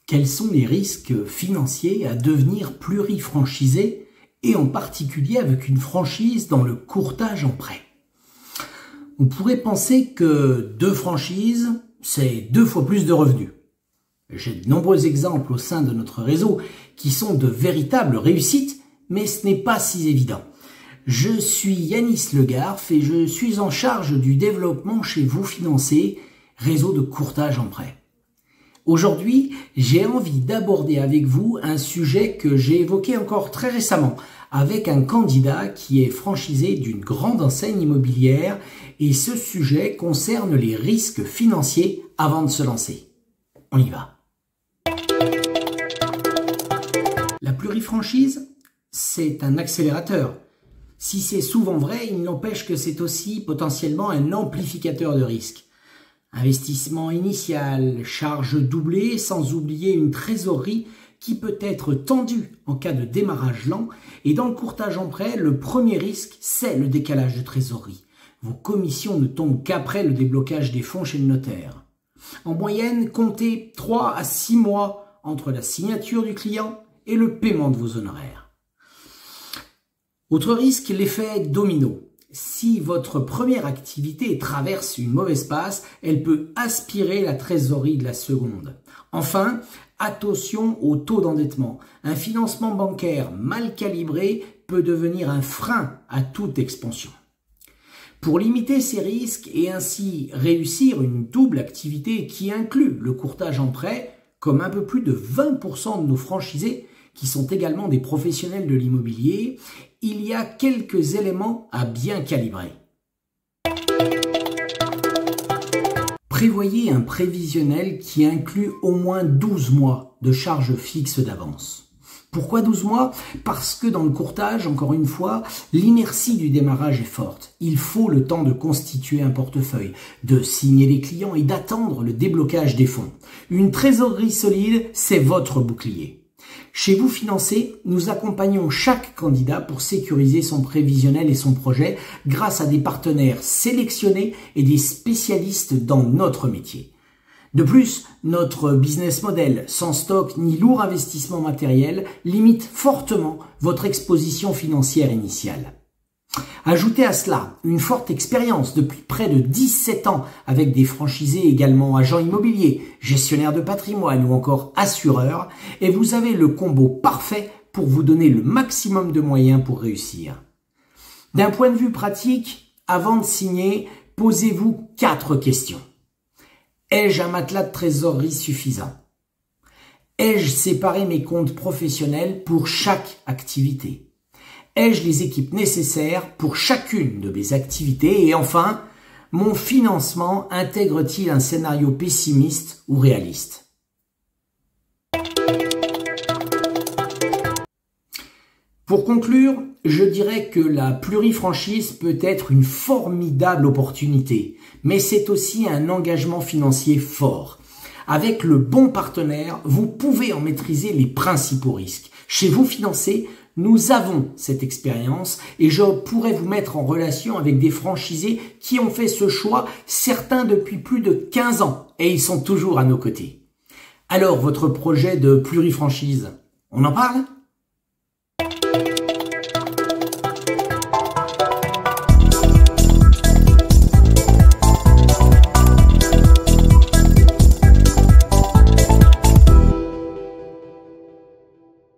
Quels sont les risques financiers à devenir plurifranchisé et en particulier avec une franchise dans le courtage en prêt? On pourrait penser que 2 franchises, c'est 2 fois plus de revenus. J'ai de nombreux exemples au sein de notre réseau qui sont de véritables réussites, mais ce n'est pas si évident. Je suis Yanis Le Garf et je suis en charge du développement chez Vous Financer, réseau de courtage en prêt. Aujourd'hui, j'ai envie d'aborder avec vous un sujet que j'ai évoqué encore très récemment avec un candidat qui est franchisé d'une grande enseigne immobilière et ce sujet concerne les risques financiers avant de se lancer. On y va. La plurifranchise, c'est un accélérateur. Si c'est souvent vrai, il n'empêche que c'est aussi potentiellement un amplificateur de risques. Investissement initial, charges doublées, sans oublier une trésorerie qui peut être tendue en cas de démarrage lent. Et dans le courtage en prêt, le premier risque, c'est le décalage de trésorerie. Vos commissions ne tombent qu'après le déblocage des fonds chez le notaire. En moyenne, comptez 3 à 6 mois entre la signature du client et le paiement de vos honoraires. Autre risque, l'effet domino. Si votre première activité traverse une mauvaise passe, elle peut aspirer la trésorerie de la seconde. Enfin, attention au taux d'endettement. Un financement bancaire mal calibré peut devenir un frein à toute expansion. Pour limiter ces risques et ainsi réussir une double activité qui inclut le courtage en prêt, comme un peu plus de 20% de nos franchisés qui sont également des professionnels de l'immobilier, il y a quelques éléments à bien calibrer. Prévoyez un prévisionnel qui inclut au moins 12 mois de charges fixes d'avance. Pourquoi 12 mois? Parce que dans le courtage, encore une fois, l'inertie du démarrage est forte. Il faut le temps de constituer un portefeuille, de signer les clients et d'attendre le déblocage des fonds. Une trésorerie solide, c'est votre bouclier. Chez Vous Financer, nous accompagnons chaque candidat pour sécuriser son prévisionnel et son projet grâce à des partenaires sélectionnés et des spécialistes dans notre métier. De plus, notre business model, sans stock ni lourd investissement matériel, limite fortement votre exposition financière initiale. Ajoutez à cela une forte expérience depuis près de 17 ans avec des franchisés également agents immobiliers, gestionnaires de patrimoine ou encore assureurs et vous avez le combo parfait pour vous donner le maximum de moyens pour réussir. D'un point de vue pratique, avant de signer, posez-vous 4 questions. Ai-je un matelas de trésorerie suffisant? Ai-je séparé mes comptes professionnels pour chaque activité? Ai-je les équipes nécessaires pour chacune de mes activités? Et enfin, mon financement intègre-t-il un scénario pessimiste ou réaliste? Pour conclure, je dirais que la plurifranchise peut être une formidable opportunité, mais c'est aussi un engagement financier fort. Avec le bon partenaire, vous pouvez en maîtriser les principaux risques. Chez Vous Financer, nous avons cette expérience et je pourrais vous mettre en relation avec des franchisés qui ont fait ce choix, certains depuis plus de 15 ans, et ils sont toujours à nos côtés. Alors, votre projet de plurifranchise, on en parle ?